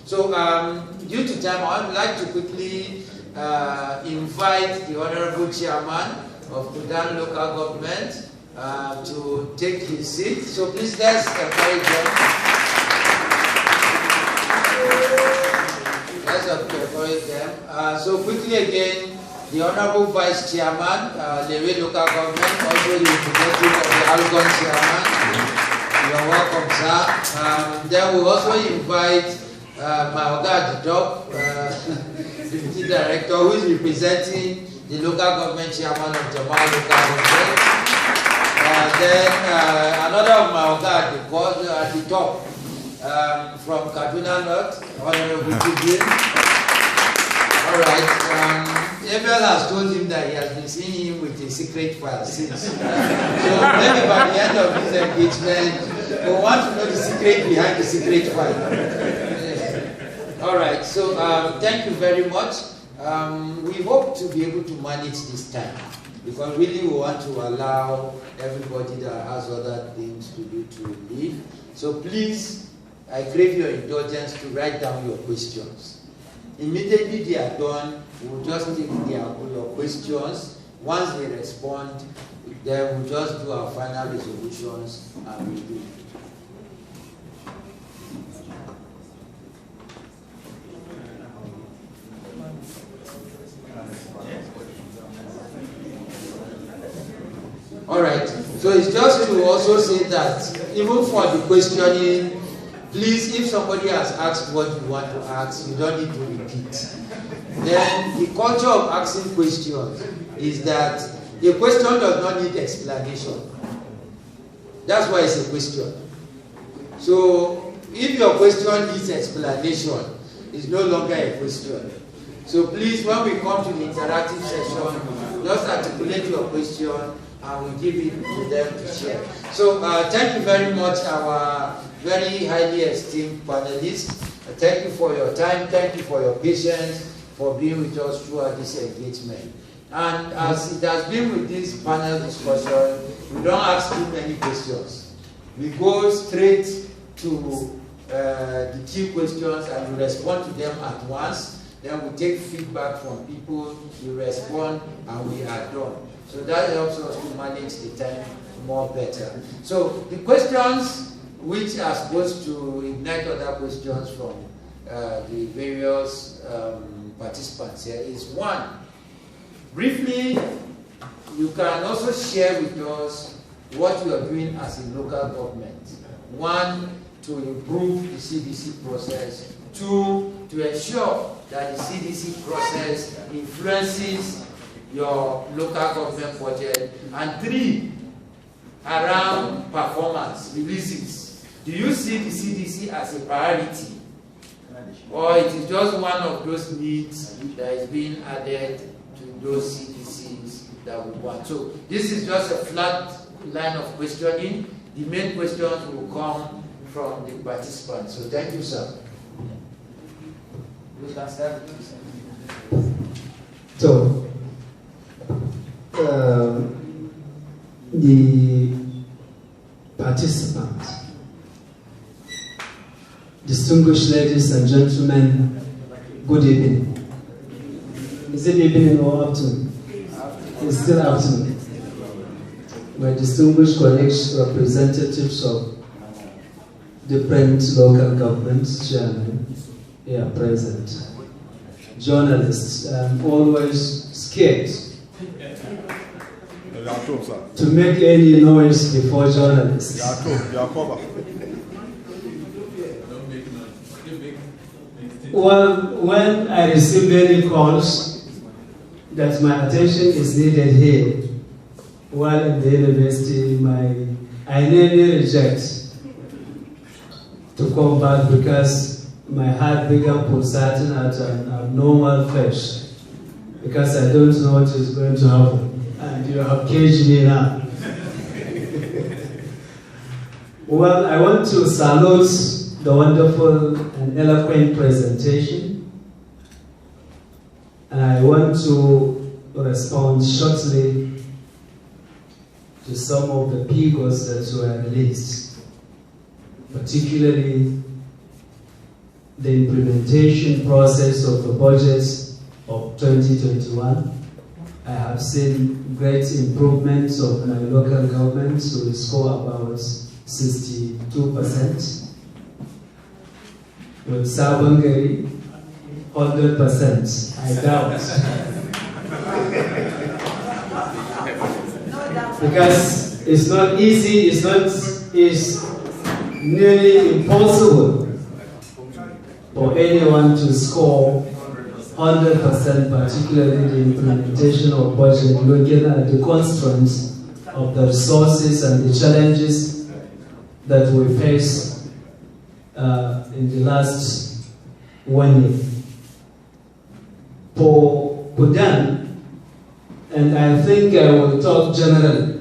So due to time, I would like to quickly invite the Honorable Chairman of Kudan Local Government to take his seat. So please let's encourage them. Let's encourage them. So quickly again, the Honorable Vice Chairman, Lewe Local Government, also the representative of the Algon Chairman. You're welcome, sir. Then we also invite my Oga at the top, Deputy Director, who is representing the local government chairman of Jamal Local Government. Then another of my Oga at the top, from Kaduna North, Honorable Tidin. All right. Abel has told him that he has been seeing him with a secret file since. So maybe by the end of this engagement, we want to know the secret behind the secret file. All right. So thank you very much. We hope to be able to manage this time because really we want to allow everybody that has other things to do to leave. So please, I crave your indulgence to write down your questions. Immediately they are done, we'll just take your questions. Once they respond, then we'll just do our final resolutions and we'll do it. All right, so it's just to also say that even for the questioning, please, if somebody has asked what you want to ask, you don't need to repeat. Then the culture of asking questions is that a question does not need explanation. That's why it's a question. So if your question needs explanation, it's no longer a question. So please, when we come to the interactive session, just articulate your question and we'll give it to them to share. So thank you very much, our very highly esteemed panelists. Thank you for your time, thank you for your patience, for being with us throughout this engagement. And as it has been with this panel discussion, we don't ask too many questions. We go straight to the key questions and we respond to them at once. Then we take feedback from people, we respond, and we are done. So that helps us to manage the time more better. So the questions which are supposed to ignite other questions from the various participants here is one. Briefly, you can also share with us what you are doing as a local government. One, to improve the CDC process. Two, to ensure that the CDC process influences your local government budget. And three, around performance, releases. Do you see the CDC as a priority? Or it is just one of those needs that is being added to those CDCs that we want? So this is just a flat line of questioning. The main questions will come from the participants. So thank you, sir. We can start. So the participants, distinguished ladies and gentlemen, good evening. Is it evening or afternoon? It's still afternoon. My distinguished colleagues, representatives of different local governments, chairmen, here present. Journalists, I'm always scared to make any noise before journalists. Well, when I receive any calls that my attention is needed here, while in the university, I nearly reject to come back because my heart began pulsating at an abnormal pace because I don't know what is going to happen. And you have caged me now. Well, I want to salute the wonderful and eloquent presentation. And I want to respond shortly to some of the figures that were released, particularly the implementation process of the budget of 2021. I have seen great improvements of my local government, so we score about 62%. With Sabangari, 100%. I doubt. Because it's not easy, it's nearly impossible for anyone to score 100%, particularly the implementation of budget, looking at the constraints of the resources and the challenges that we face in the last 1 year. For Sudan, and I think I will talk generally,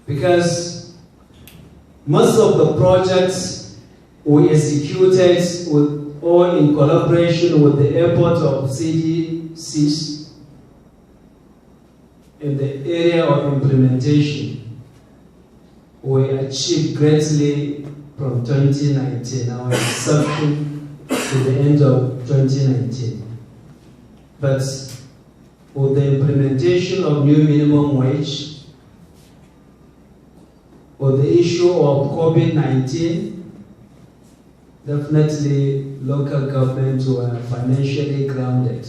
because most of the projects we executed with, or in collaboration with the effort of CDCs in the area of implementation, we achieved greatly from 2019, our inception to the end of 2019. But with the implementation of new minimum wage, with the issue of COVID-19, definitely local governments were financially grounded.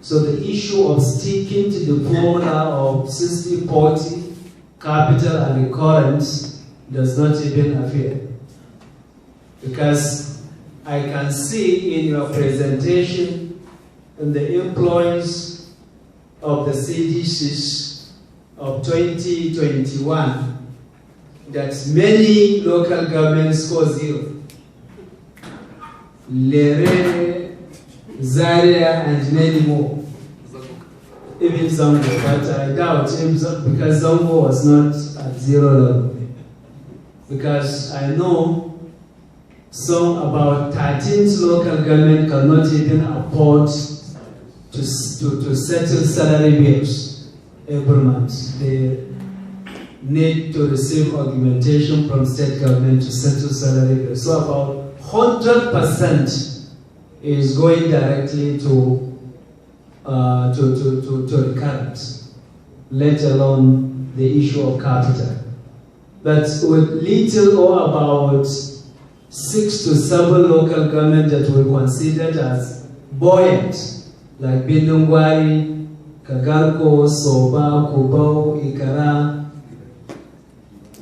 So the issue of sticking to the formula of 60-40, capital and recurrence, does not even appear. Because I can see in your presentation in the employees of the CDCs of 2021 that many local governments score 0. Lere, Zaria, and many more. Even Zongo, but I doubt because Zongo was not at 0 level. Because I know some about 13 local government cannot even afford to settle salary bills every month. They need to receive augmentation from state government to settle salary bills. So about 100% is going directly to recurrent, let alone the issue of capital. But with little or about 6 to 7 local governments that were considered as buoyant, like Bindungwari, Kagarko, Soba, Kubau, Ikara,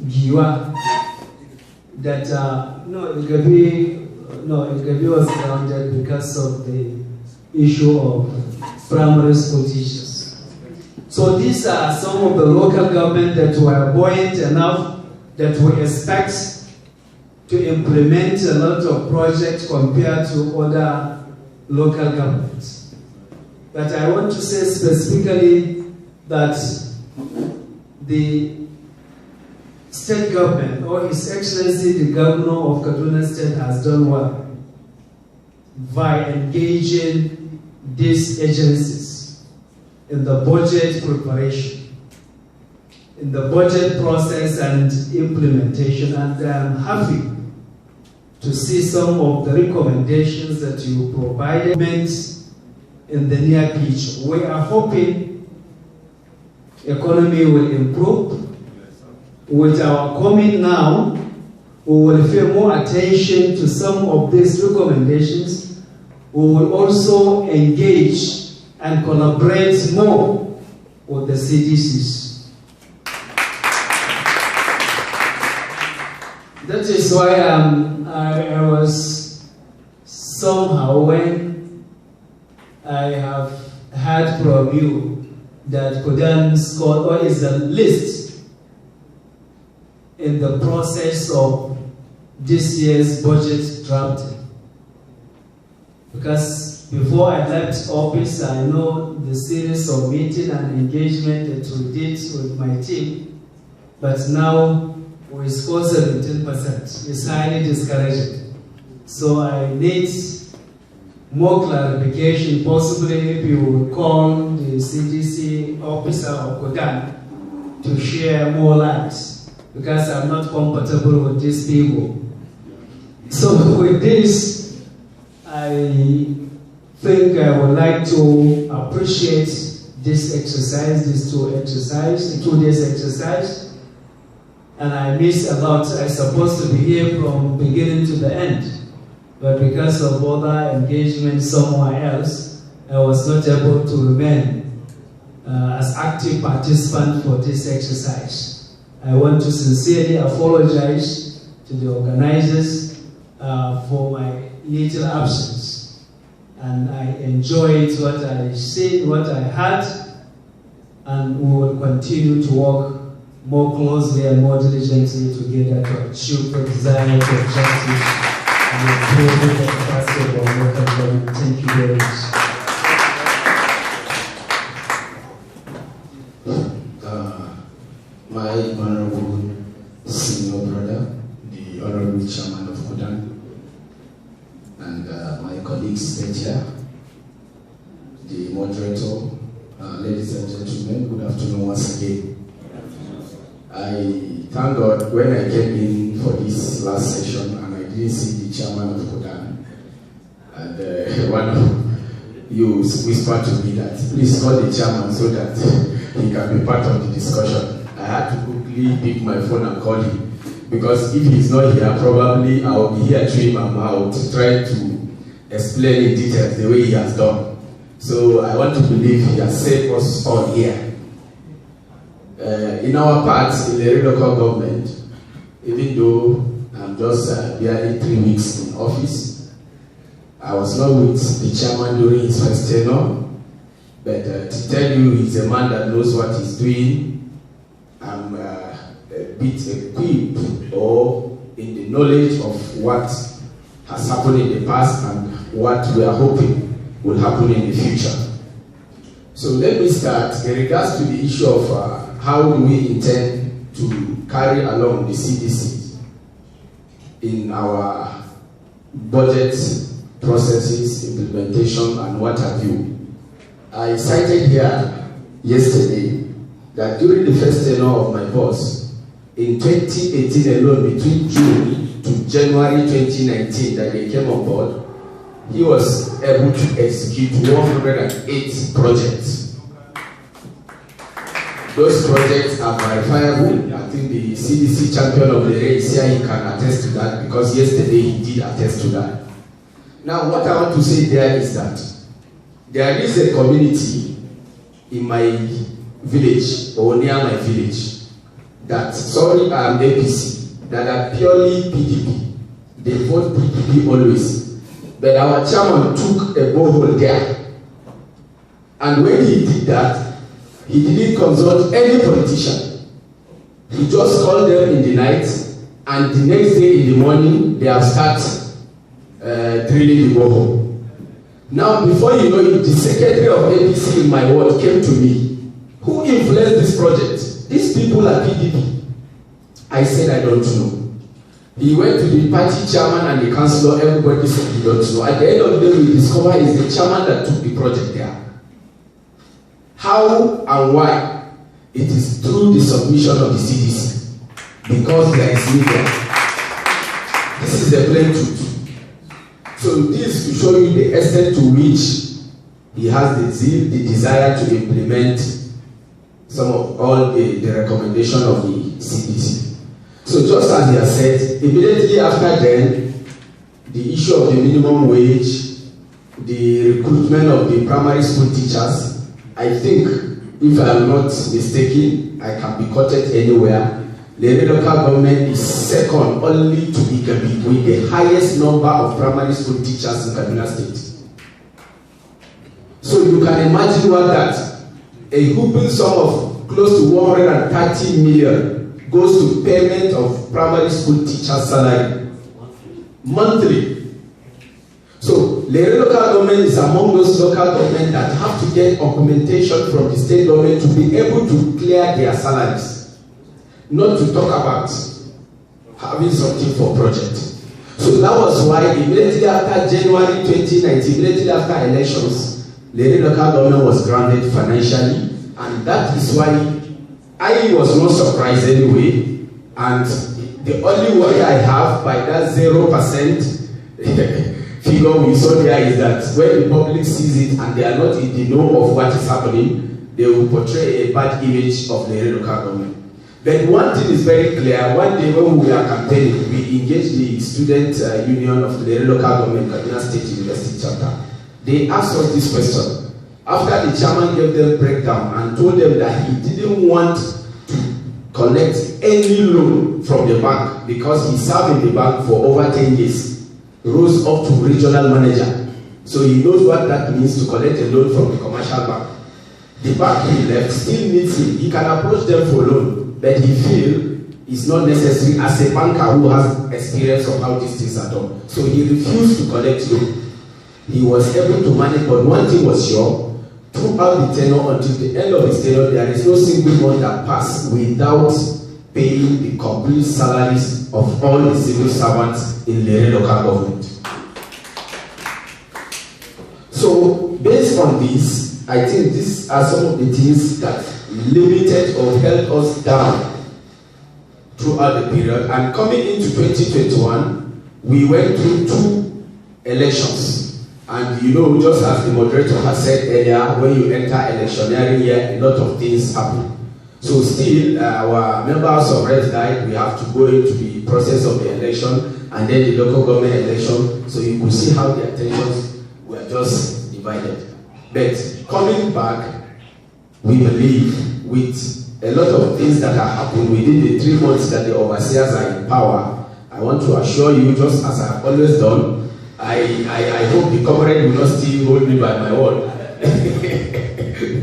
Giwa, that Igabi was grounded because of the issue of primary school teachers. So these are some of the local governments that were buoyant enough that we expect to implement a lot of projects compared to other local governments. But I want to say specifically that the state government, or His Excellency the Governor of Kaduna State, has done well by engaging these agencies in the budget preparation, in the budget process and implementation, and I'm happy to see some of the recommendations that you provided in the near future. We are hoping economy will improve. With our coming now, we will pay more attention to some of these recommendations. We will also engage and collaborate more with the CDCs. That is why I was somehow, when I have heard from you that Sudan scored, or is a list in the process of this year's budget drafting. Because before I left office, I know the series of meeting and engagement that we did with my team, but now we score 17%. It's highly discouraging. So I need more clarification, possibly if you would call the CDC officer of Sudan to share more light, because I'm not comfortable with these people. So with this, I think I would like to appreciate this exercise, this 2 days exercise. And I miss a lot. I'm supposed to be here from beginning to the end. But because of other engagement somewhere else, I was not able to remain as active participant for this exercise. I want to sincerely apologize to the organizers for my little absence. And I enjoyed what I said, what I had, and we will continue to work more closely and more diligently together to achieve the desired objectives and improve the capacity of our local government. Thank you very much. My honorable senior brother, the honorable chairman of Kodan, and my colleagues here, the moderator, ladies and gentlemen, good afternoon once again. I thank God when I came in for this last session and I didn't see the chairman of Kodan, and one of you whispered to me that please call the chairman so that he can be part of the discussion. I had to quickly pick my phone and call him, because if he's not here, probably I'll be here to him and out trying to explain in detail the way he has done. So I want to believe he has saved us all here. In our part, in the local government, even though I'm just barely 3 weeks in office, I was not with the chairman during his first tenure, but to tell you he's a man that knows what he's doing. I'm a bit equipped or in the knowledge of what has happened in the past and what we are hoping will happen in the future. So let me start in regards to the issue of how do we intend to carry along the CDC in our budget processes, implementation, and what have you. I cited here yesterday that during the first tenure of my boss, in 2018 alone, between June to January 2019 that they came on board, he was able to execute 108 projects. Those projects are verifiable. I think the CDC champion of the race here, he can attest to that, because yesterday he did attest to that. Now, what I want to say there is that there is a community in my village or near my village that, sorry, I am APC, that are purely PDP. They vote PDP always. But our chairman took a borehole there. And when he did that, he didn't consult any politician. He just called them in the night, and the next day in the morning, they have started drilling the borehole. Now, before you know it, the secretary of APC in my ward came to me. Who influenced this project? These people are PDP. I said, I don't know. He went to the party chairman and the councillor, everybody said he don't know. At the end of the day, we discover it's the chairman that took the project there. How and why? It is through the submission of the CDC. Because there is media. This is the plain truth. So this to show you the extent to which he has the zeal, the desire to implement some of all the recommendation of the CDC. So just as he has said, immediately after then, the issue of the minimum wage, the recruitment of the primary school teachers, I think, if I am not mistaken, I can be quoted anywhere, the local government is second only to Igabi with the highest number of primary school teachers in Kaduna State. So you can imagine what that, a whooping sum of close to 130 million goes to payment of primary school teachers' salary monthly. So the local government is among those local governments that have to get augmentation from the state government to be able to clear their salaries. Not to talk about having something for project. So that was why immediately after January 2019, immediately after elections, the local government was grounded financially, and that is why I was not surprised anyway. And The only worry I have by that 0% figure we saw there is that when the public sees it and they are not in the know of what is happening, they will portray a bad image of the local government. But one thing is very clear. One day when we were campaigning, we engaged the student union of the local government, Kaduna State University chapter. They asked us this question. After the chairman gave them breakdown and told them that he didn't want to collect any loan from the bank because he served in the bank for over 10 years, rose up to regional manager. So he knows what that means to collect a loan from the commercial bank. The bank he left still needs him. He can approach them for loan, but he feels it's not necessary as a banker who has experience of how these things are done. So he refused to collect loan. He was able to manage, but one thing was sure, throughout the tenure until the end of his tenure, there is no single month that passed without paying the complete salaries of all the civil servants in the local government. So, based on this, I think these are some of the things that limited or held us down throughout the period. And coming into 2021, we went through 2 elections. And you know, just as the moderator has said earlier, when you enter electioneering year, a lot of things happen. So still, our members of Red died, we have to go into the process of the election and then the local government election. So you could see how the attentions were just divided. But coming back, we believe with a lot of things that have happened within the 3 months that the overseers are in power, I want to assure you, just as I've always done, I hope the comrade will not still hold me by my word.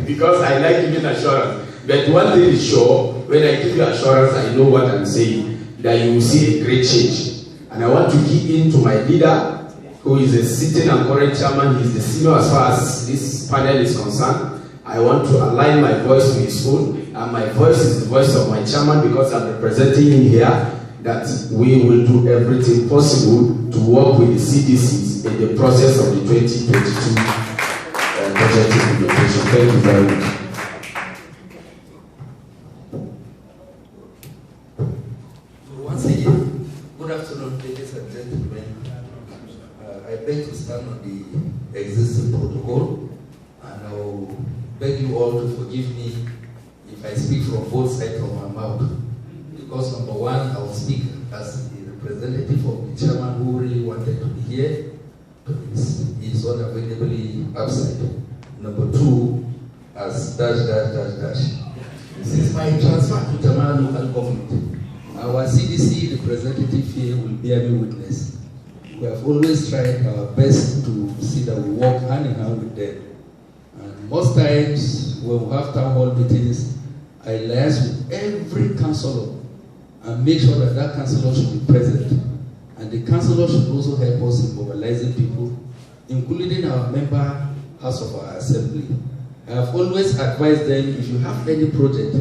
Because I like giving assurance. But one thing is sure, when I give you assurance, I know what I'm saying, that you will see a great change. And I want to key into my leader, who is a sitting and current chairman. He's the senior as far as this panel is concerned. I want to align my voice with his own, and my voice is the voice of my chairman because I'm representing him here, that we will do everything possible to work with the CDCs in the process of the 2022 budget implementation. Thank you very much. Once again, good afternoon, ladies and gentlemen. I beg to stand on the existing protocol, and I will beg you all to forgive me if I speak from both sides of my mouth. Because number one, I will speak as the representative of the chairman who really wanted to be here, but is unavailably absent. Number two, as dash. Since my transfer to Tamale local government, our CDC representative here will bear me witness. We have always tried our best to see that we work hand in hand with them. And most times when we have town hall meetings, I liaise with every councillor and make sure that that councillor should be present. And the councillor should also help us in mobilizing people, including our member house of our assembly. I have always advised them, if you have any project,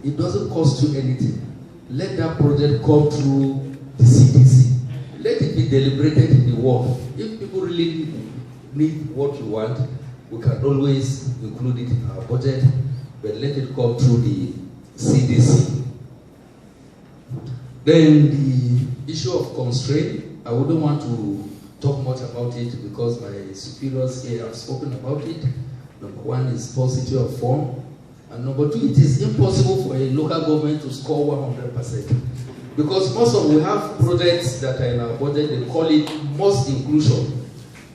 it doesn't cost you anything. Let that project come through the CDC. Let it be deliberated in the world. If people really need what you want, we can always include it in our budget, but let it come through the CDC. Then the issue of constraint, I wouldn't want to talk much about it because my superiors here have spoken about it. Number one is paucity of form. And number two, it is impossible for a local government to score 100%. Because we have projects that are in our budget, they call it most inclusion.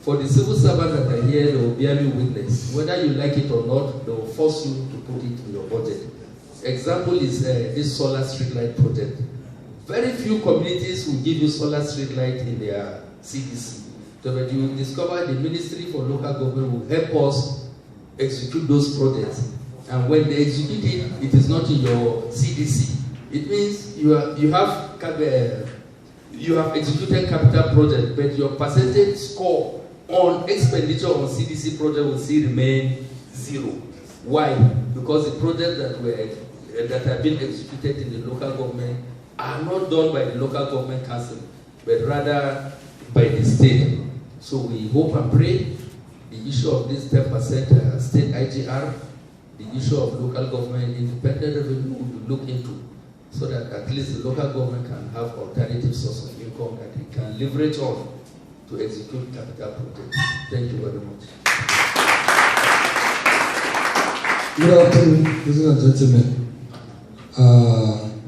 For the civil servants that are here, they will bear me witness. Whether you like it or not, they will force you to put it in your budget. Example is this solar street light project. Very few communities will give you solar street light in their CDC. So that you will discover the Ministry for Local Government will help us execute those projects. And when they execute it, it is not in your CDC. It means you have executed capital project, but your percentage score on expenditure on CDC project will still remain 0. Why? Because the projects that have been executed in the local government are not done by the local government council, but rather by the state. So we hope and pray the issue of this 10% state IGR, the issue of local government independent revenue will be looked into. so that at least the local government can have alternative source of income that it can leverage on to execute capital projects. Thank you very much. Good afternoon, ladies and gentlemen.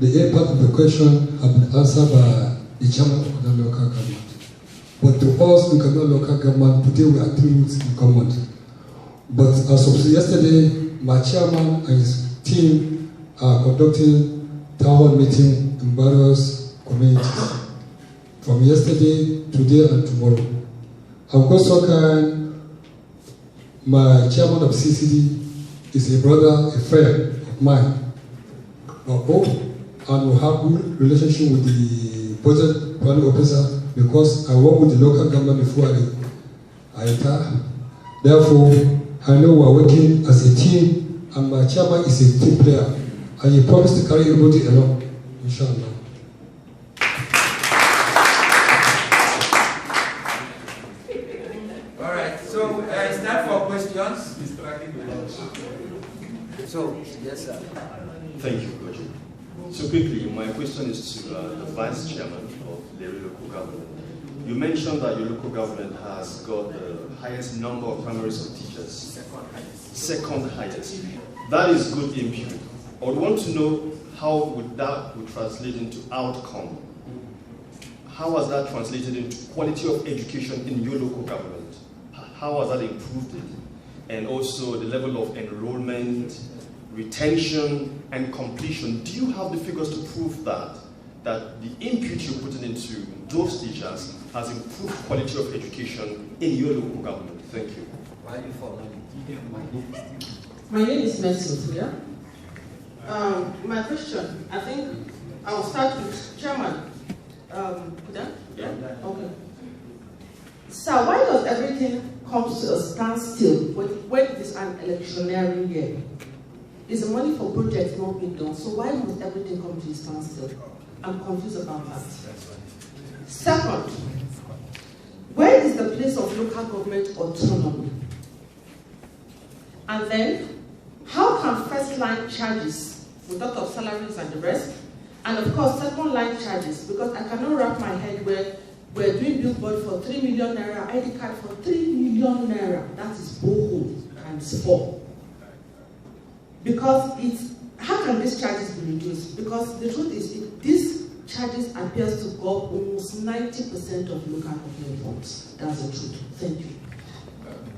The A part of the question has been answered by the chairman of Kaduna local government. But to us in Kaduna local government, today we are 3 weeks in government. But as of yesterday, my chairman and his team are conducting town hall meeting in various communities. From yesterday, today, and tomorrow. I'm also kind. My chairman of CCD is a brother, a friend of mine. And we have good relationship with the budget planning officer because I work with the local government before I retire. Therefore, I know we are working as a team, and my chairman is a team player, and he promised to carry everybody along, inshallah. All right, so it's time for questions. So, yes, sir. Thank you, Coach. So quickly, my question is to the Vice Chairman of the local government. You mentioned that your local government has got the highest number of primary school teachers. Second highest. That is good input. I would want to know how would that translate into outcome. How has that translated into quality of education in your local government? How has that improved it? And also the level of enrollment, retention, and completion. Do you have the figures to prove that the input you're putting into those teachers has improved quality of education in your local government? Thank you. My name is Mercy Ofuya. My question, I think I'll start with Chairman. Yeah? Okay. Sir, why does everything come to a standstill when it is an electionary year? Is the money for projects not being done? So why must everything come to a standstill? I'm confused about that. Second, where is the place of local government autonomy? And then, how can first line charges, we talk of salaries and the rest, and of course second line charges, because I cannot wrap my head where we're doing billboard for 3 million naira, ID card for 3 million naira, that is borehole times 4. Because how can these charges be reduced? Because the truth is, these charges appears to go up almost 90% of local government funds. That's the truth. Thank you.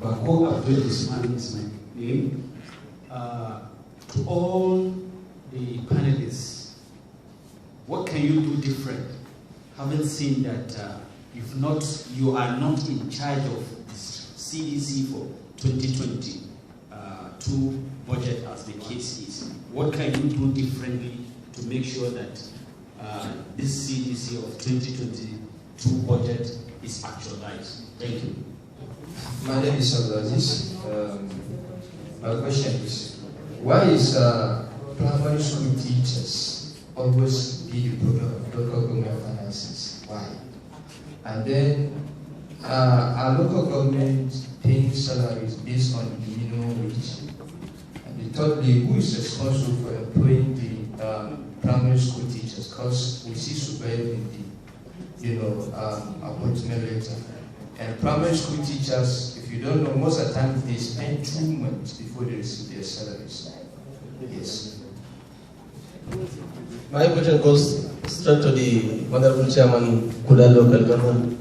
Bako Abdul Ismail is my name. To all the panelists, what can you do different? Having seen that you are not in charge of this CDC for 2022 budget as the case is. What can you do differently to make sure that this CDC of 2022 budget is actualized? Thank you. My name is Abdulaziz. My question is, why is primary school teachers always be the problem of local government finances? Why? And then, are local government paying salaries based on the minimum wage? And thirdly, who is responsible for employing the primary school teachers? Because we see surveillance in the appointment letter. And primary school teachers, if you don't know, most of the time they spend 2 months before they receive their salaries. Yes. My question goes straight to the Honorable Chairman Kuda local government.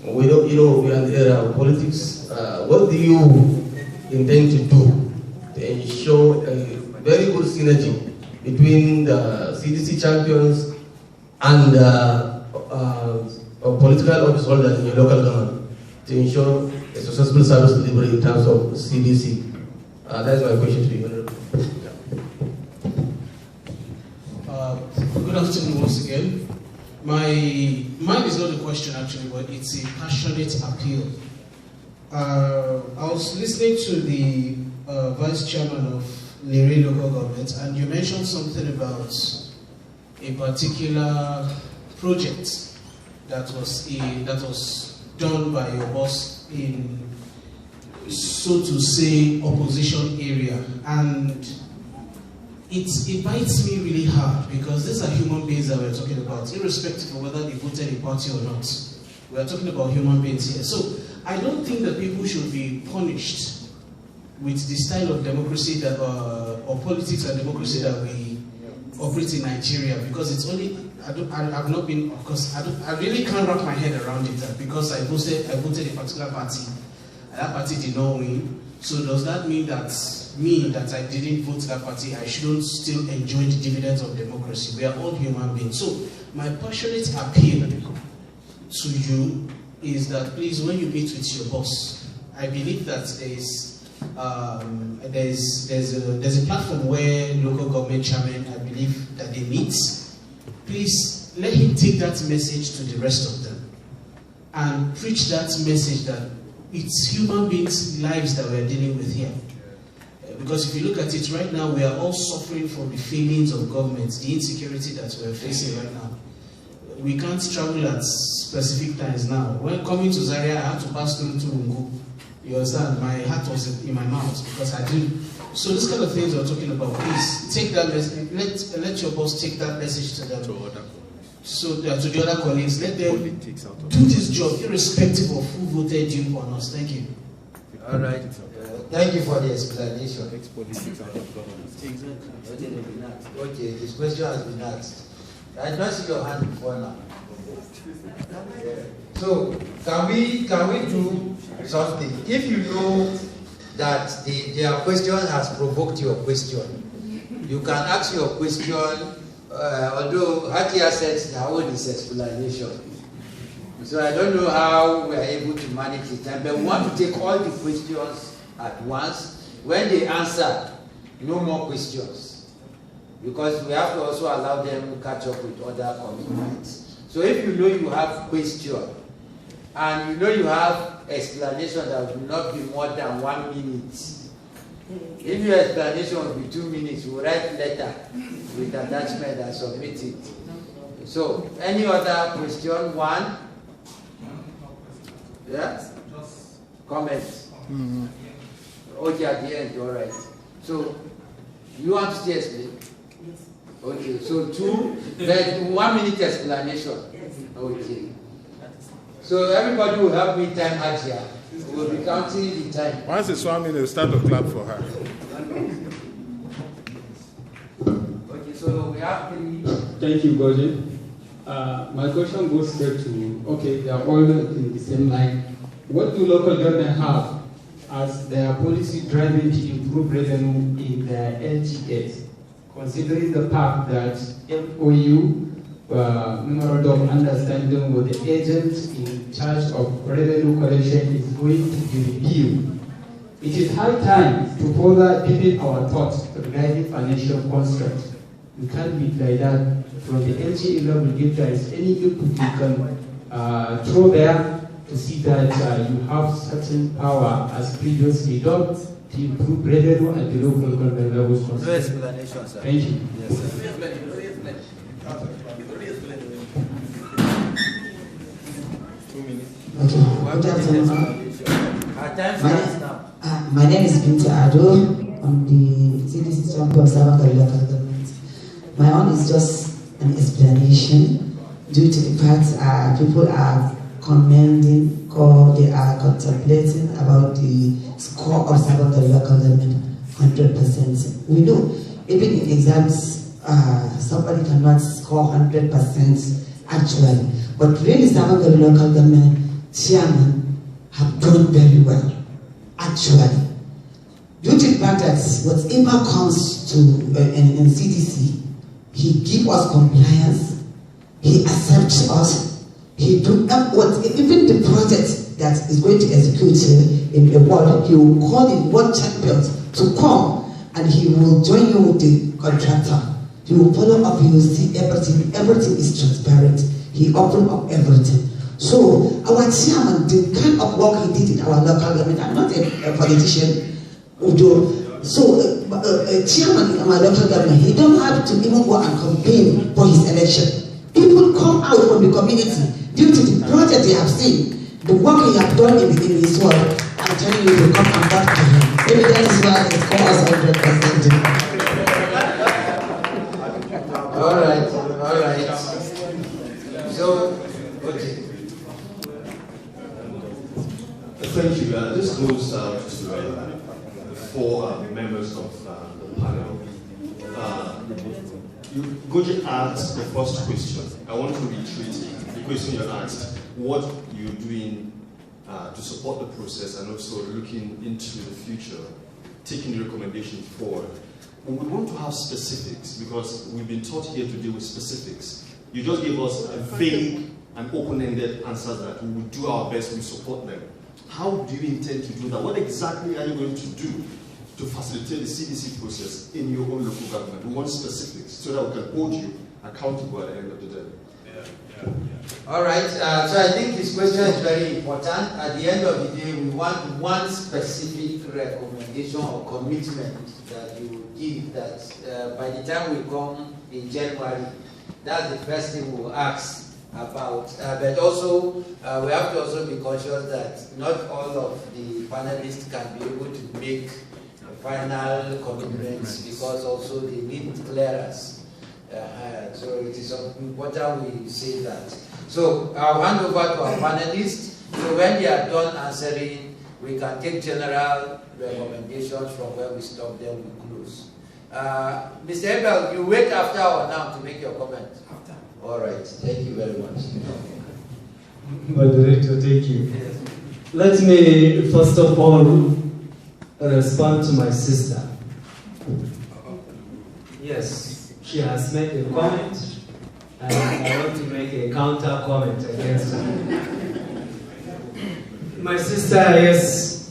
We don't, we are in the era of politics. What do you intend to do to ensure a very good synergy between the CDC champions and political office holders in your local government to ensure a successful service delivery in terms of CDC? That's my question to you, Honorable. Good afternoon once again. Mine is not a question actually, but it's a passionate appeal. I was listening to the Vice Chairman of Lere local government, and you mentioned something about a particular project that was done by your boss in, so to say, opposition area, and it bites me really hard because these are human beings that we're talking about, irrespective of whether they voted a party or not. We are talking about human beings here. So I don't think that people should be punished with the style of democracy that, or politics and democracy that we operate in Nigeria, because it's only, I've not been, of course, I really can't wrap my head around it, because I voted a particular party, and that party did not win. So does that mean that I didn't vote that party, I shouldn't still enjoy the dividends of democracy? We are all human beings. So my passionate appeal to you is that please, when you meet with your boss, I believe that there's a platform where local government chairmen, I believe that they meet. Please let him take that message to the rest of them and preach that message that it's human beings' lives that we're dealing with here. Because if you look at it right now, we are all suffering from the failings of governments, the insecurity that we're facing right now. We can't travel at specific times now. When coming to Zaria, I had to pass through Turungu. You understand? My heart was in my mouth because I didn't. So this kind of things we're talking about, please take that message. Let your boss take that message to them. So to the other colleagues, let them do this job irrespective of who voted you or not. Thank you. All right. Thank you for the explanation. Okay, this question has been asked. I don't see your hand before now. So can we do something? If you know that their question has provoked your question, you can ask your question. Although Hakia says now this explanation, so I don't know how we are able to manage the time. But we want to take all the questions at once. When they answer, no more questions, because we have to also allow them to catch up with other commitments. So if you know you have question and you know you have explanation that will not be more than 1 minute, if your explanation will be 2 minutes, we'll write letter with attachment and submit it. So any other question? One? Yeah? Comments? Okay, at the end, all right. So you want to still explain? Yes. Okay, so 2, then 1 minute explanation. Okay. So everybody will help me time out here. We will be counting the time. Once it's 1 minute, we'll start to clap for her. Okay, so we have 3. Thank you, Gordon. My question goes straight to, okay, they are all in the same line. What do local government have as their policy driving to improve revenue in their LGAs, considering the fact that FOU, Memorandum of Understanding with the agent in charge of revenue collection, is going to be reviewed? It is high time to further deepen our thoughts regarding financial constraints. We can't be like that. From the LGA level, if there is any input you can throw there to see that you have certain power as previously done to improve revenue at the local government levels. No explanation, sir. Thank you. Yes, sir. Okay. Good afternoon. Our time starts now. My name is Binta Ado. I'm the CDC champion of Sabah local government. My own is just an explanation due to the fact people are commending or they are contemplating about the score of Sabah local government 100%. We know even in exams somebody cannot score 100% actually, but really Sabah local government chairman have done very well actually. Due to the fact that whatever comes to in CDC, he gives us compliance, he accepts us, he do even the project that is going to execute in the world, he will call the world champions to come and he will join you with the contractor. He will follow up, he will see everything, everything is transparent, he opened up everything. So our chairman, the kind of work he did in our local government, I'm not a politician, so chairman in our local government, he don't have to even go and campaign for his election. People come out from the community due to the project they have seen, the work he has done in his work. I'm telling you to come and back to him. Maybe that is why he scores 100%. goes out to the 4 members of the panel. Goji asked the first question. I want to reiterate the question you asked. What you're doing to support the process and also looking into the future, taking the recommendation forward. We want to have specifics because we've been taught here to deal with specifics. You just gave us a vague and open-ended answers that we will do our best, we support them. How do you intend to do that? What exactly are you going to do to facilitate the CDC process in your own local government? We want specifics so that we can hold you accountable at the end of the day. All right, so I think this question is very important. At the end of the day, we want one specific recommendation or commitment that you will give that by the time we come in January, that's the first thing we'll ask about. But also, we have to also be conscious that not all of the panelists can be able to make final commitments because also they need clearance. So it is important we say that. So I'll hand over to our panelists. So when they are done answering, we can take general recommendations from where we stop, then we close. Mr. Ebel, you wait after or now to make your comment? After. All right. Thank you very much. Moderator, thank you. Let me first of all respond to my sister. Yes, she has made a comment, and I want to make a counter comment against her. My sister, yes,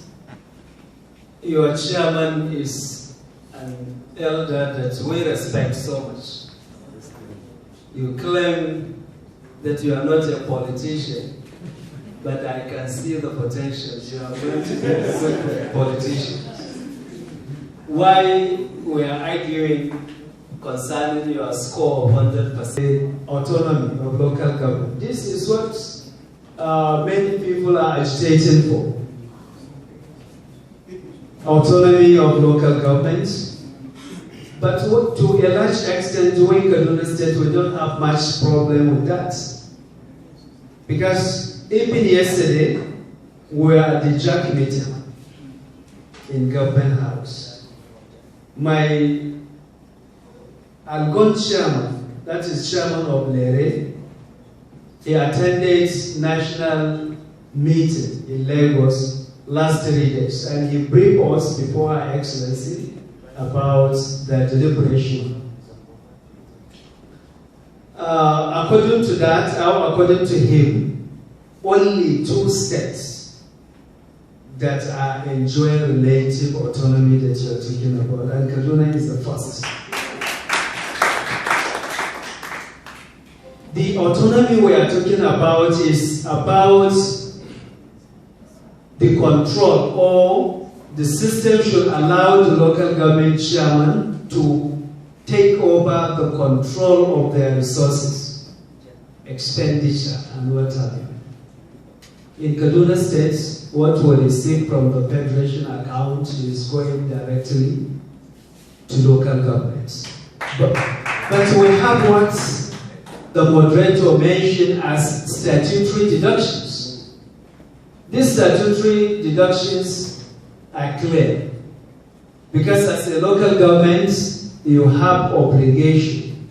your chairman is an elder that we respect so much. You claim that you are not a politician, but I can see the potential. You are going to be a good politician. Why we are arguing concerning your score of 100% autonomy of local government? This is what many people are agitating for. Autonomy of local government. But to a large extent, we in Kaduna State, we don't have much problem with that. Because even yesterday, we were at the JAC meeting in Government House. My Algon chairman, that is chairman of Lere, he attended national meeting in Lagos last 3 days, and he briefed us before Her Excellency about the deliberation. According to that, or according to him, only 2 states that are enjoying relative autonomy that you are talking about, and Kaduna is the first. The autonomy we are talking about is about the control, or the system should allow the local government chairman to take over the control of their resources, expenditure, and what have you. In Kaduna State, what we receive from the Federation account is going directly to local governments. But we have what the moderator mentioned as statutory deductions. These statutory deductions are clear. Because as a local government, you have obligation.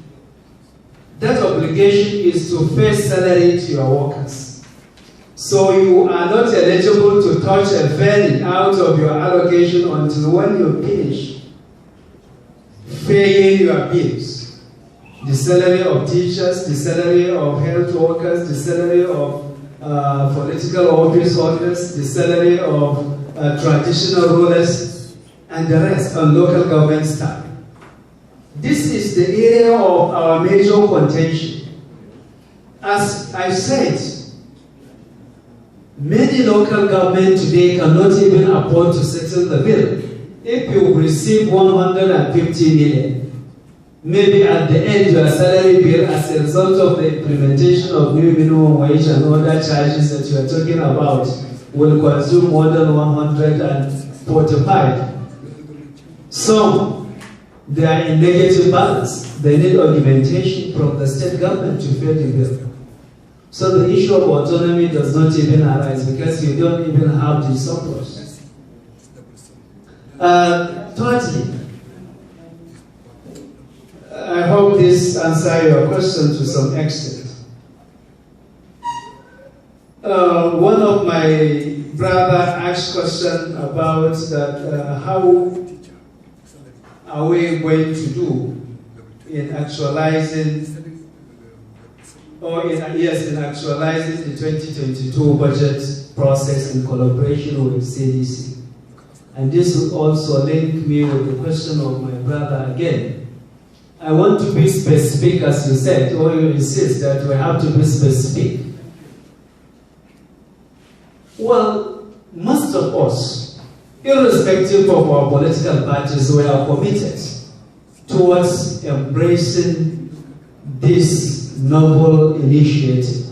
That obligation is to pay salary to your workers. So you are not eligible to touch a penny out of your allocation until when you finish paying your bills. The salary of teachers, the salary of health workers, the salary of political office holders, the salary of traditional rulers, and the rest on local government staff. This is the area of our major contention. As I said, many local governments today cannot even afford to settle the bill. If you receive 150 million, maybe at the end your salary bill as a result of the implementation of new minimum wage and other charges that you are talking about will consume more than 145. So they are in negative balance. They need augmentation from the state government to pay the bill. So the issue of autonomy does not even arise because you don't even have the surplus. Thirdly, I hope this answers your question to some extent. One of my brother asked question about that, how are we going to do in actualizing, in actualizing the 2022 budget process in collaboration with CDC. And this will also link me with the question of my brother again. I want to be specific, as you said, or you insist that we have to be specific. Well, most of us, irrespective of our political parties, we are committed towards embracing this novel initiative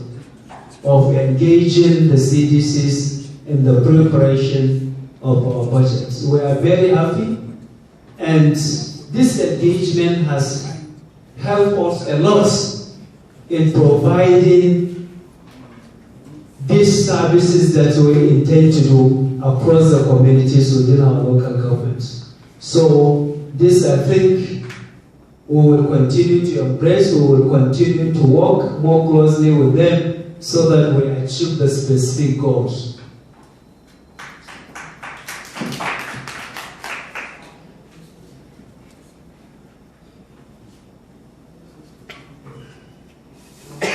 of engaging the CDCs in the preparation of our budget. We are very happy, and this engagement has helped us a lot in providing these services that we intend to do across the communities within our local governments. So this, I think, we will continue to embrace, we will continue to work more closely with them so that we achieve the specific goals.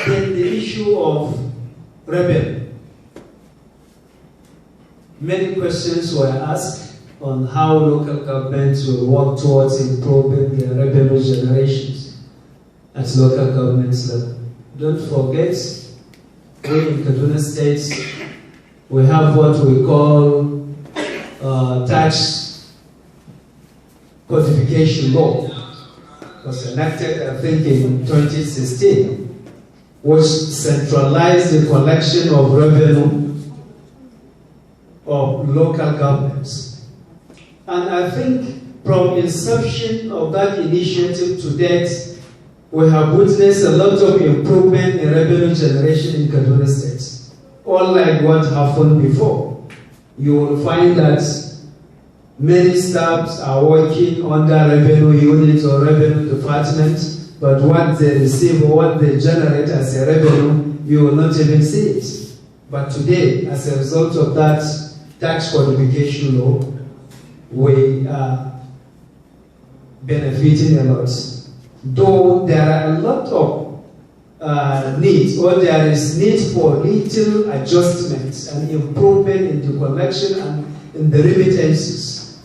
Then the issue of revenue. Many questions were asked on how local governments will work towards improving their revenue generations at local governments level. Don't forget, we in Kaduna State, we have what we call tax codification law. It was enacted, I think, in 2016, which centralized the collection of revenue of local governments. And I think from inception of that initiative to date, we have witnessed a lot of improvement in revenue generation in Kaduna State. Unlike what happened before, you will find that many staffs are working under revenue units or revenue department, but what they receive or what they generate as a revenue, you will not even see it. But today, as a result of that tax codification law, we are benefiting a lot. Though there are a lot of needs, or there is need for little adjustments and improvement in the collection and in the remittances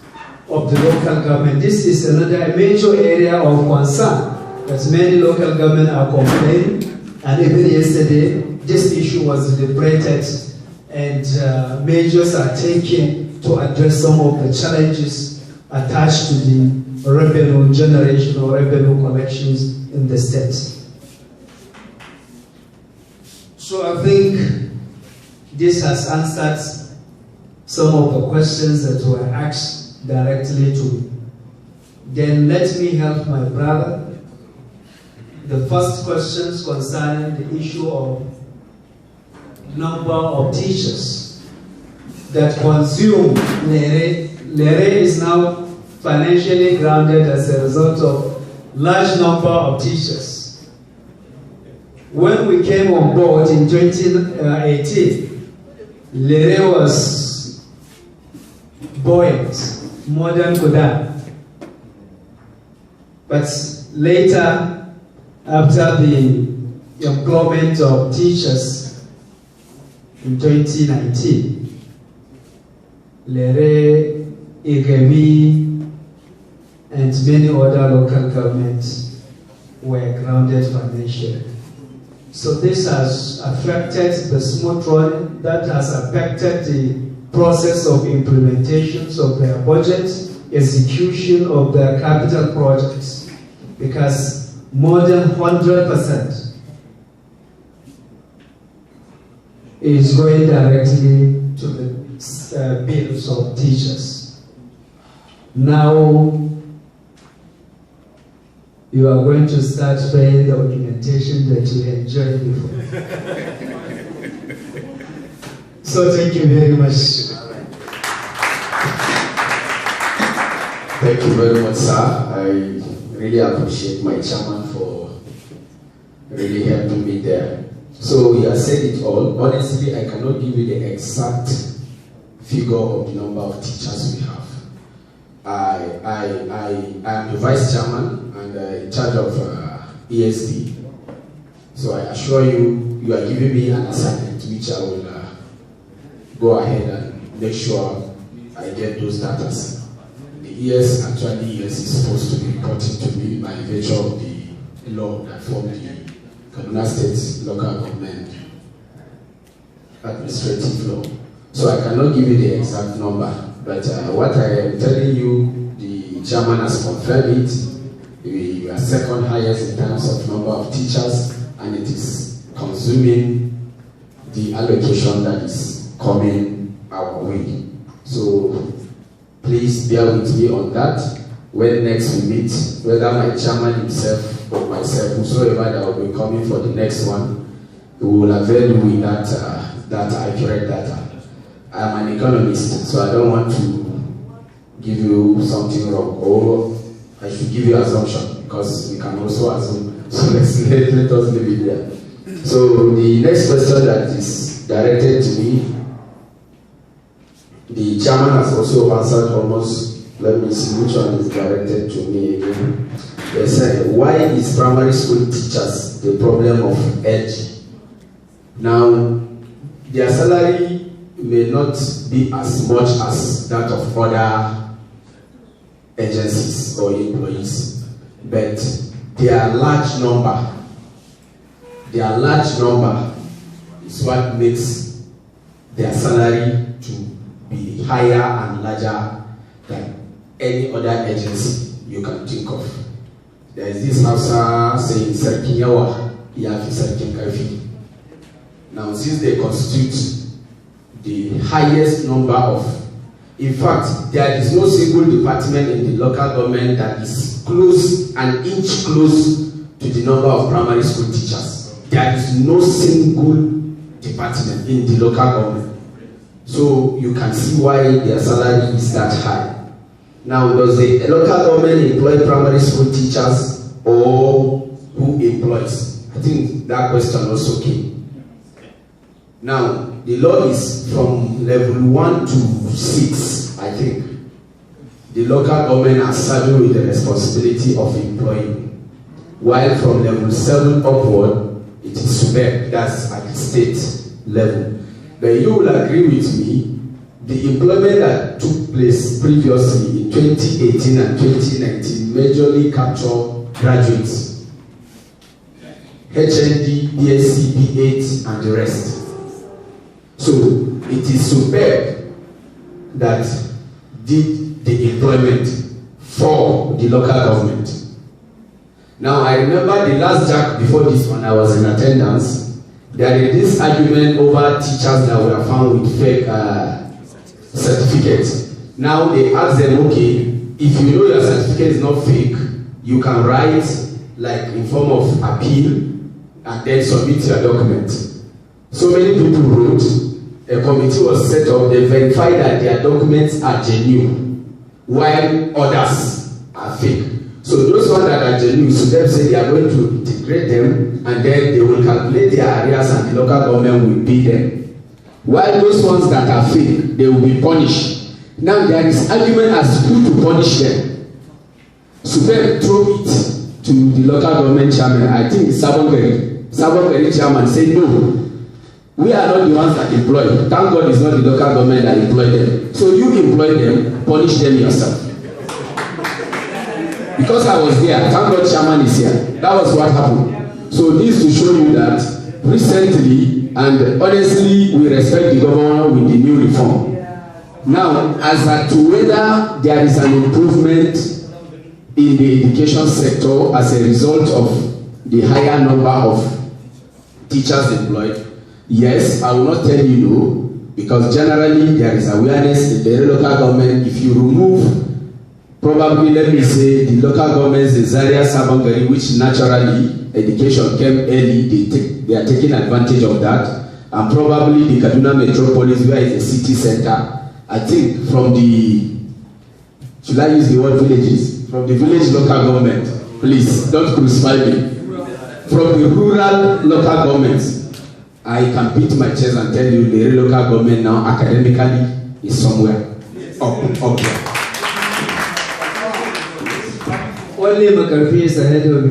of the local government. This is another major area of concern, as many local governments are complaining, and even yesterday, this issue was deliberated, and measures are taken to address some of the challenges attached to the revenue generation or revenue collections in the state. So I think this has answered some of the questions that were asked directly to me. Then let me help my brother. The first questions concerning the issue of number of teachers that consume Lere. Lere is now financially grounded as a result of large number of teachers. When we came on board in 2018, Lere was buoyant, more than Kudan. But later, after the employment of teachers in 2019, Lere, Igemi, and many other local governments were grounded financially. So this has affected the smooth running, that has affected the process of implementations of their budget, execution of their capital projects, because more than 100% is going directly to the bills of teachers. Now, you are going to start paying the documentation that you enjoyed before. So thank you very much. Thank you very much, sir. I really appreciate my chairman for really helping me there. So he has said it all. Honestly, I cannot give you the exact figure of the number of teachers we have. I am the vice chairman and in charge of ESD. So I assure you, you are giving me an assignment which I will go ahead and make sure I get those data. The ES actually is supposed to be reporting to me by virtue of the law that formed the Kaduna State Local Government Administrative Law. So I cannot give you the exact number, but what I am telling you, the chairman has confirmed it. We are second highest in terms of number of teachers, and it is consuming the allocation that is coming our way. So please bear with me on that. When next we meet, whether my chairman himself or myself, whosoever that will be coming for the next one, we will avail you with that accurate data. I am an economist, so I don't want to give you something wrong, or I should give you assumption, because we can also assume. So let us leave it there. So the next question that is directed to me, the chairman has also answered almost. Let me see which one is directed to me again. They say, why is primary school teachers the problem of LG? Now, their salary may not be as much as that of other agencies or employees, but their large number is what makes their salary to be higher and larger than any other agency you can think of. There is this Hausa saying, Sarkin Yawa, Yafi Sarkin Karfi. Now, since they constitute the highest number of, in fact, there is no single department in the local government that is close, an inch close to the number of primary school teachers. There is no single department in the local government. So you can see why their salary is that high. Now, does the local government employ primary school teachers, or who employs? I think that question also came. Now, the law is from level 1 to 6, I think. The local government are saddled with the responsibility of employing, while from level 7 upward, it is superb, that's at the state level. But you will agree with me, the employment that took place previously in 2018 and 2019 majorly captured graduates, HND, BSc, B8, and the rest. So it is superb that did the employment for the local government. Now I remember the last jack before this one, I was in attendance. There is this argument over teachers that were found with fake certificates. Now they ask them, okay, if you know your certificate is not fake, you can write like in form of appeal and then submit your document. So many people wrote, a committee was set up, they verified that their documents are genuine, while others are fake. So those ones that are genuine, so them say they are going to integrate them, and then they will calculate their arrears and the local government will pay them. While those ones that are fake, they will be punished. Now there is argument as to who to punish them. So then throw it to the local government chairman. I think Sabongeri chairman said no. We are not the ones that employ. Thank God it's not the local government that employ them. So you employ them, punish them yourself. Because I was there, thank God chairman is here. That was what happened. So this to show you that recently, and honestly, we respect the governor with the new reform. Now, as to whether there is an improvement in the education sector as a result of the higher number of teachers employed, yes, I will not tell you no, because generally there is awareness in the local government. If you remove, probably let me say, the local governments in Zaria, Sabongeri, which naturally education came early, they are taking advantage of that, and probably the Kaduna metropolis, where it's a city center. I think from the, should should I use the word villages? From the village local government. Please, don't crucify me. From the rural local governments, I can beat my chest and tell you the local government now academically is somewhere up there. Only Makarfi is ahead of you.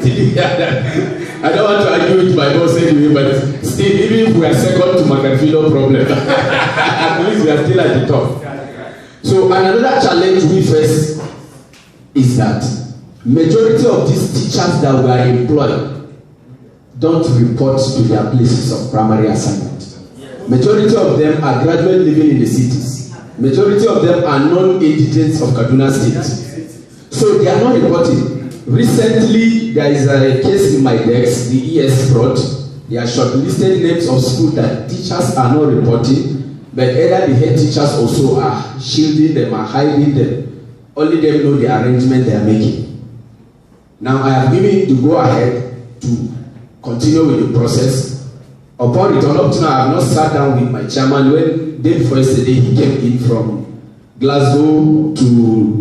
Did you hear that? I don't want to argue with my boss anyway, but still, even if we are second to Makarfi, no problem. At least we are still at the top. So another challenge we face is that majority of these teachers that we are employed don't report to their places of primary assignment. Majority of them are graduate living in the cities. Majority of them are non-indigents of Kaduna State. So they are not reporting. Recently, there is a case in my desk, the ES fraud. They are shortlisted names of schools that teachers are not reporting, but either the head teachers also are shielding them or hiding them. Only them know the arrangement they are making. Now I have given the go ahead to continue with the process. Upon return up to now, I have not sat down with my chairman. When day before yesterday he came in from Glasgow to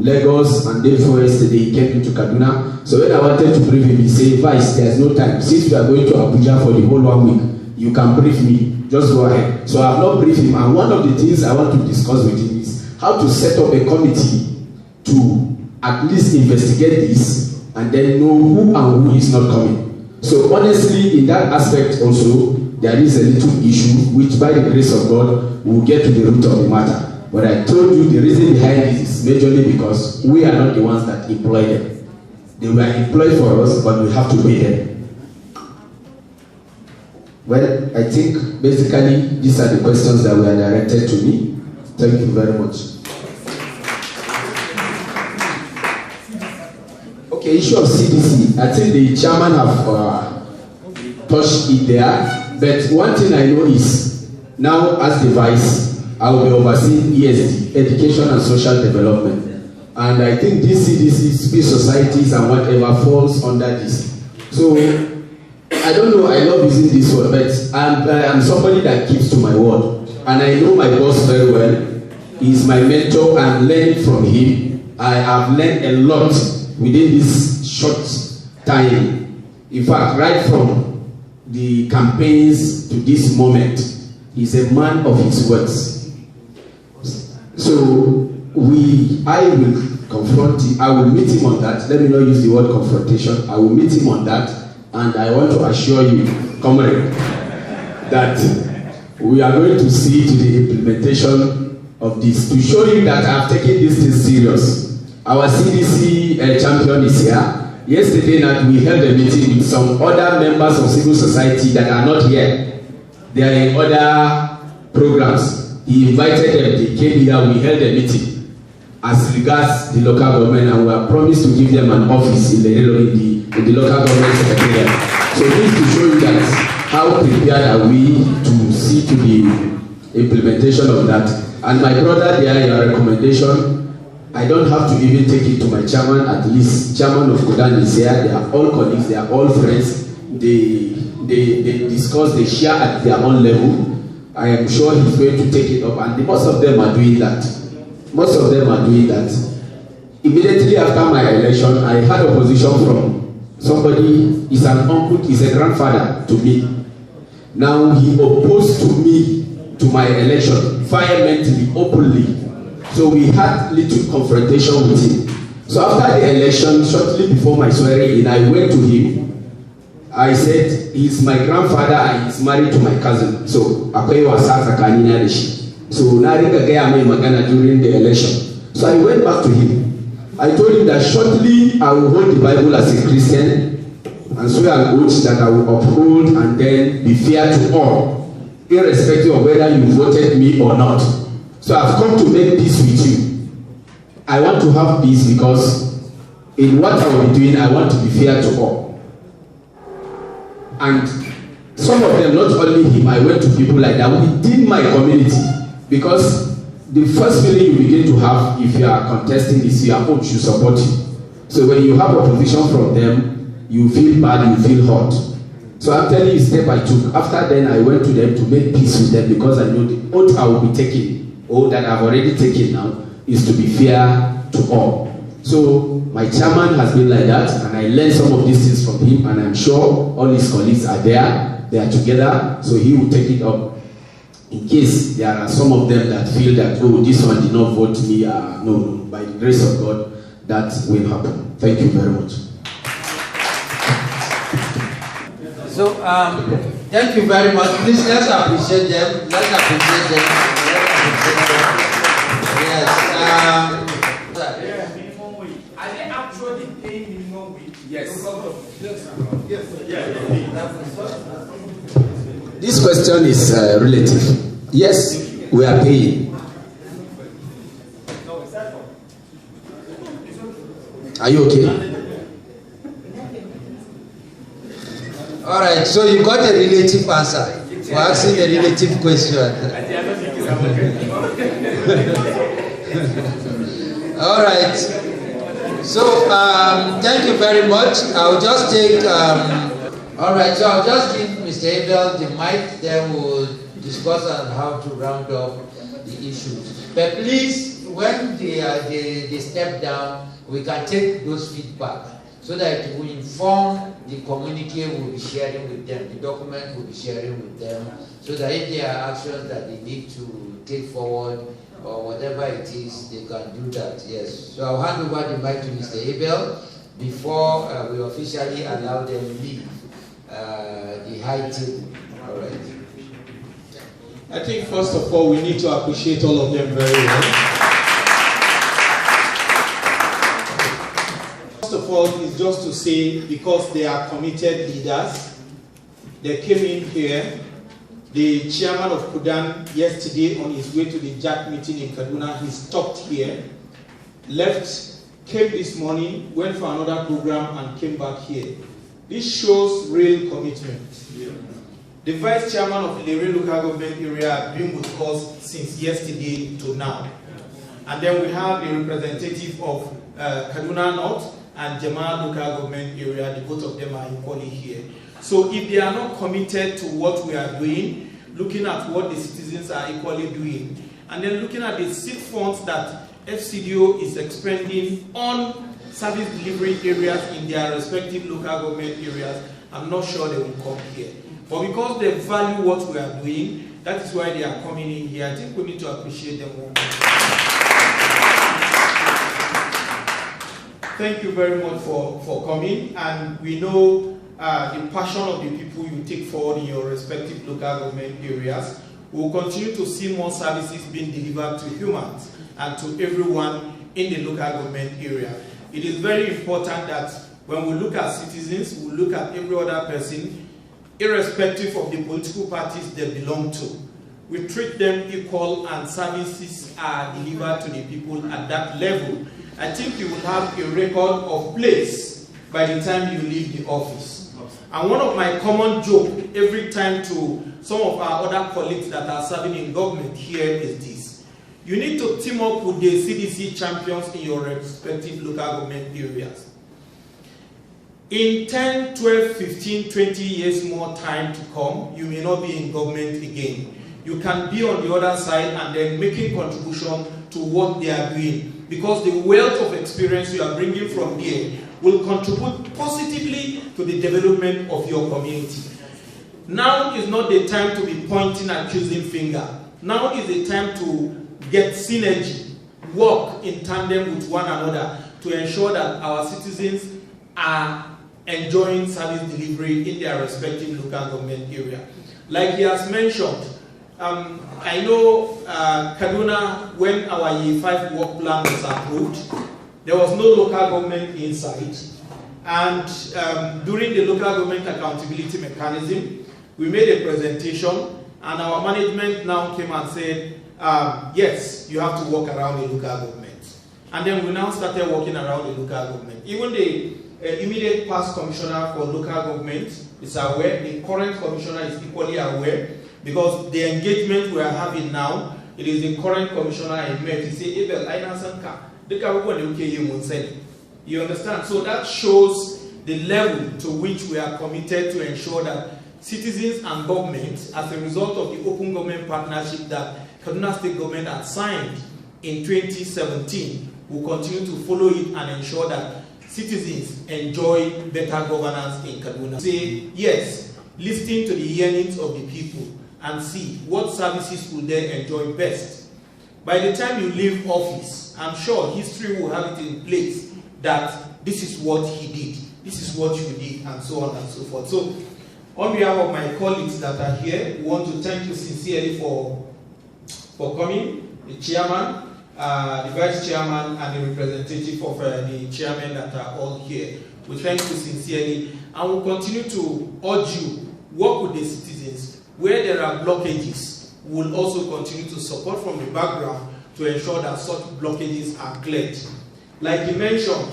Lagos, and day before yesterday he came into Kaduna. So when I wanted to brief him, he said, Vice, there is no time. Since we are going to Abuja for the whole 1 week, you can brief me. Just go ahead. So I have not briefed him, and one of the things I want to discuss with him is how to set up a committee to at least investigate this and then know who and who is not coming. So honestly, in that aspect also, there is a little issue which by the grace of God will get to the root of the matter. But I told you the reason behind this is majorly because we are not the ones that employ them. They were employed for us, but we have to pay them. Well, I think basically these are the questions that were directed to me. Thank you very much. Okay, issue of CDC. I think the chairman have touched it there. But one thing I know is, now as the vice, I will be overseeing ESD, Education and Social Development. And I think these CDC, peace societies and whatever falls under this. So, I don't know, I love using this word, but I'm somebody that keeps to my word. And I know my boss very well. He's my mentor. I'm learning from him. I have learned a lot within this short time. In fact, right from the campaigns to this moment, he's a man of his words. So I will confront him. I will meet him on that. Let me not use the word confrontation. I will meet him on that, and I want to assure you, comrade, that we are going to see to the implementation of this to show you that I have taken this thing serious. Our CDC champion is here. Yesterday night we held a meeting with some other members of civil society that are not here. They are in other programs. He invited them, they came here, we held a meeting as regards the local government, and we have promised to give them an office in the local government secretariat. So this to show you that how prepared are we to see to the implementation of that. And my brother, there, your recommendation, I don't have to even take it to my chairman. At least chairman of Kodan is here. They are all colleagues. They are all friends. They discuss. They share at their own level. I am sure he's going to take it up, and most of them are doing that. Most of them are doing that. Immediately after my election, I had opposition from somebody. He's an uncle. He's a grandfather to me. Now he opposed to me to my election vehemently, openly. So we had little confrontation with him. So after the election, shortly before my swearing in, I went to him. I said, he's my grandfather and he's married to my cousin. So akwai wasa tsakanina da shi. So na riga gaya mai magana during the election. So I went back to him. I told him that shortly I will hold the Bible as a Christian and swear an oath that I will uphold and then be fair to all, irrespective of whether you voted me or not. So I've come to make peace with you. I want to have peace because in what I will be doing, I want to be fair to all. And some of them, not only him, I went to people like that within my community. Because the first feeling you begin to have if you are contesting is your own should support you. So when you have opposition from them, you feel bad, you feel hot. So I'm telling you, step I took. After then, I went to them to make peace with them because I know the oath I will be taking or that I've already taken now is to be fair to all. So my chairman has been like that, and I learned some of these things from him, and I'm sure all his colleagues are there, they are together, so he will take it up. In case there are some of them that feel that, oh, this one did not vote me, no, by the grace of God, that will happen. Thank you very much. So, thank you very much. Please, let's appreciate them. Let's appreciate them. Yes. Are they actually paying minimum wage? Yes. Yes. This question is relative. Yes, we are paying. Are you okay? All right, so you got a relative answer for asking a relative question. All right. So, thank you very much. I'll just take... all right, so I'll just give Mr. Abel the mic, then we'll discuss on how to round up the issues. But please, when they step down, we can take those feedback so that it will inform the communique we'll be sharing with them, the document we'll be sharing with them, so that if there are actions that they need to take forward or whatever it is, they can do that, yes. So I'll hand over the mic to Mr. Abel before we officially allow them to leave the high table. All right. I think first of all, we need to appreciate all of them very well. First of all, is just to say, because they are committed leaders, they came in here. The chairman of Kudan yesterday on his way to the JAC meeting in Kaduna, he stopped here, left, came this morning, went for another program and came back here. This shows real commitment. Yeah. The vice chairman of the Lere local government area has been with us since yesterday to now. And then we have the representative of Kaduna North and Jema local government area, the both of them are equally here. So if they are not committed to what we are doing, looking at what the citizens are equally doing, and then looking at the seed funds that FCDO is expending on service delivery areas in their respective local government areas, I'm not sure they will come here. But because they value what we are doing, that is why they are coming in here. I think we need to appreciate them more. Thank you very much for coming, and we know the passion of the people you take forward in your respective local government areas. We will continue to see more services being delivered to humans and to everyone in the local government area. It is very important that when we look at citizens, we look at every other person, irrespective of the political parties they belong to. We treat them equal and services are delivered to the people at that level. I think you will have a record of place by the time you leave the office. And one of my common jokes every time to some of our other colleagues that are serving in government here is this. You need to team up with the CDC champions in your respective local government areas. In 10, 12, 15, 20 years more time to come, you may not be in government again. You can be on the other side and then making contribution to what they are doing, because the wealth of experience you are bringing from there will contribute positively to the development of your community. Now is not the time to be pointing and accusing finger. Now is the time to get synergy, work in tandem with one another to ensure that our citizens are enjoying service delivery in their respective local government area. Like he has mentioned, I know Kaduna, when our Year 5 work plan was approved, there was no local government inside. And during the local government accountability mechanism, we made a presentation, and our management now came and said, yes, you have to walk around the local government. And then we now started walking around the local government. Even the immediate past commissioner for local government is aware, the current commissioner is equally aware, because the engagement we are having now, it is the current commissioner I met. He said, Abel, I you understand? So that shows the level to which we are committed to ensure that citizens and government, as a result of the open government partnership that Kaduna State government had signed in 2017 will continue to follow it and ensure that citizens enjoy better governance in Kaduna. Say yes, listen to the yearnings of the people and see what services will they enjoy best. By the time you leave office, I'm sure history will have it in place that this is what he did, this is what you did, and so on and so forth. So, on behalf of my colleagues that are here, we want to thank you sincerely for coming, the chairman, the vice chairman, and the representative of the chairmen that are all here. We thank you sincerely, and we'll continue to urge you, work with the citizens. Where there are blockages, we'll also continue to support from the background to ensure that such blockages are cleared. Like you mentioned,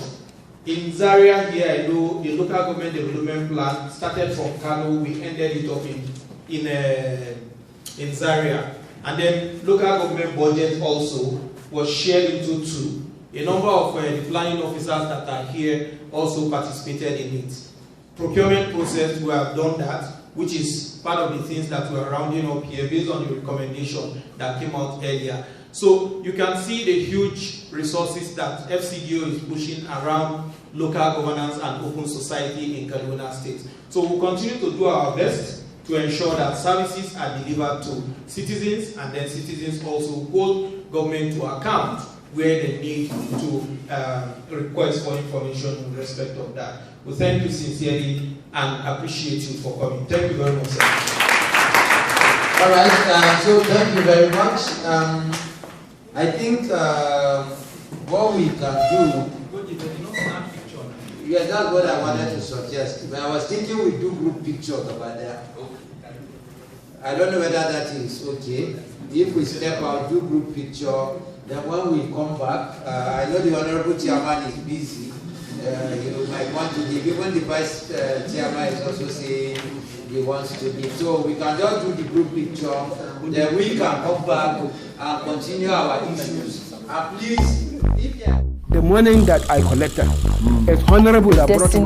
in Zaria here, I know the local government development plan started from Kano, we ended it up in Zaria. And then local government budget also was shared into two. A number of the planning officers that are here also participated in it. Procurement process, we have done that, which is part of the things that we are rounding up here based on the recommendation that came out earlier. So you can see the huge resources that FCDO is pushing around local governance and open society in Kaduna State. So we'll continue to do our best to ensure that services are delivered to citizens, and then citizens also hold government to account where they need to request for information in respect of that. We thank you sincerely and appreciate you for coming. Thank you very much, sir. All right, so thank you very much. I think what we can do, yeah, that's what I wanted to suggest. But I was thinking we do group pictures about that. I don't know whether that is okay. If we step out, do group picture, then when we come back, I know the Honorable Chairman is busy. You might want to give, even the Vice Chairman is also saying he wants to give. So we can just do the group picture, then we can come back and continue our issues. And please, if you are the money that I collected is honorable that brought to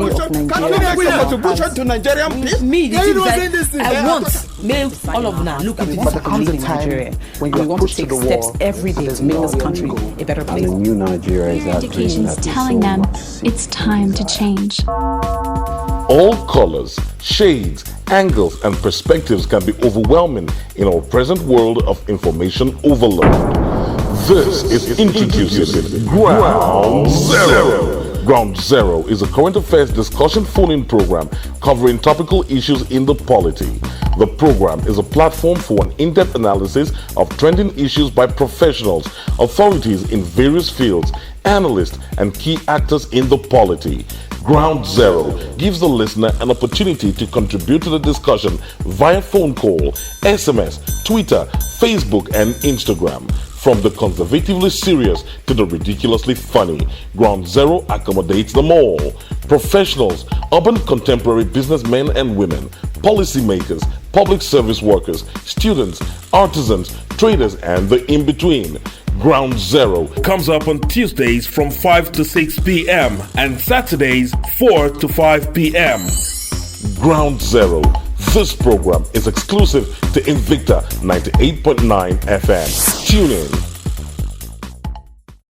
contribution to Nigerian peace. Me, the things I want, make all of now look at it. But comes a time when we want to take steps every day to make this country a better place. And the new Nigeria is that education is telling them it's time to change. All colors, shades, angles, and perspectives can be overwhelming in our present world of information overload. This is introducing Ground Zero. Ground Zero is a current affairs discussion phone-in program covering topical issues in the polity. The program is a platform for an in-depth analysis of trending issues by professionals, authorities in various fields, analysts, and key actors in the polity. Ground Zero gives the listener an opportunity to contribute to the discussion via phone call, SMS, Twitter, Facebook, and Instagram. From the conservatively serious to the ridiculously funny, Ground Zero accommodates them all. Professionals, urban contemporary businessmen and women, policymakers, public service workers, students, artisans, traders, and the in-between. Ground Zero comes up on Tuesdays from 5 to 6 p.m. and Saturdays 4 to 5 p.m. Ground Zero. This program is exclusive to Invicta 98.9 FM. Tune in.